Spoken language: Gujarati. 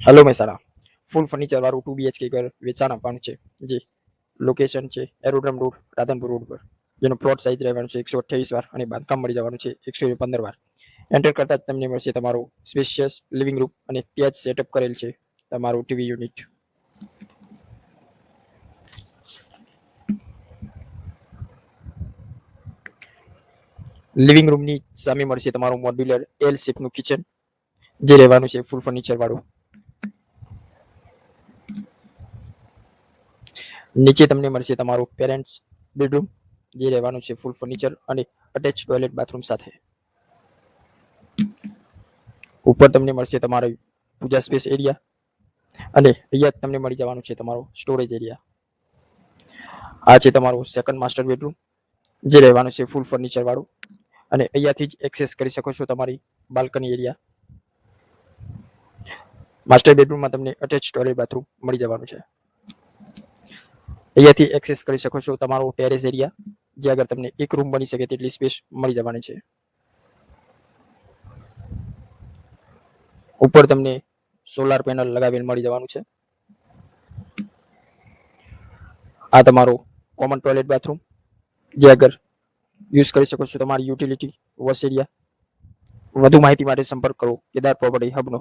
હેલો મહેસાણા ફૂલ ફર્નિચર વાળું 2 BHK ઘર વેચાણ આપવાનું છે. જે લોકેશન છે એરોડ્રમ રોડ, રાધનપુર રોડ પર, જેનો પ્લોટ સાઇઝ રહેવાનું છે 128 વાર અને બાંધકામ મળી જવાનું છે 115 વાર. એન્ટર કરતા જ તમને મળશે તમારું સ્પેશિયસ લિવિંગ રૂમ અને ત્યાં જ સેટઅપ કરેલ છે તમારું ટીવી યુનિટ. લિવિંગ રૂમની સામે મળશે તમારું મોડ્યુલર એલ શેપનું કિચન, જે રહેવાનું છે ફૂલ ફર્નિચર વાળું. નીચે તમને મળશે તમારું પેરેન્ટ્સ બેડરૂમ, જે રહેવાનું છે ફૂલ ફર્નિચર અને અટેચ ટોયલેટ બાથરૂમ સાથે. ઉપર તમને મળશે તમારો પૂજા સ્પેસ એરિયા અને અહીંયા તમને મળી જવાનું છે તમારો સ્ટોરેજ એરિયા. આ છે તમારું સેકન્ડ માસ્ટર બેડરૂમ, જે રહેવાનું છે ફૂલ ફર્નિચર વાળું અને અહીંયાથી જ એક્સેસ કરી શકો છો તમારી બાલ્કની એરિયા. માસ્ટર બેડરૂમમાં તમને અટેચ ટોયલેટ બાથરૂમ મળી જવાનું છે. અહીંયાથી એક્સેસ કરી શકો છો તમારો ટેરેસ એરિયા, જે આગળ તમને એક રૂમ બની શકે તેટલી સ્પેસ મળી જવાની છે. ઉપર તમને સોલાર પેનલ લગાવેલ મળી જવાનું છે. આ તમારો કોમન ટોયલેટ બાથરૂમ, જે આગળ યુઝ કરી શકો છો તમારી યુટિલિટી વોશ એરિયા. વધુ માહિતી માટે સંપર્ક કરો કેદાર પ્રોપર્ટી હબનો.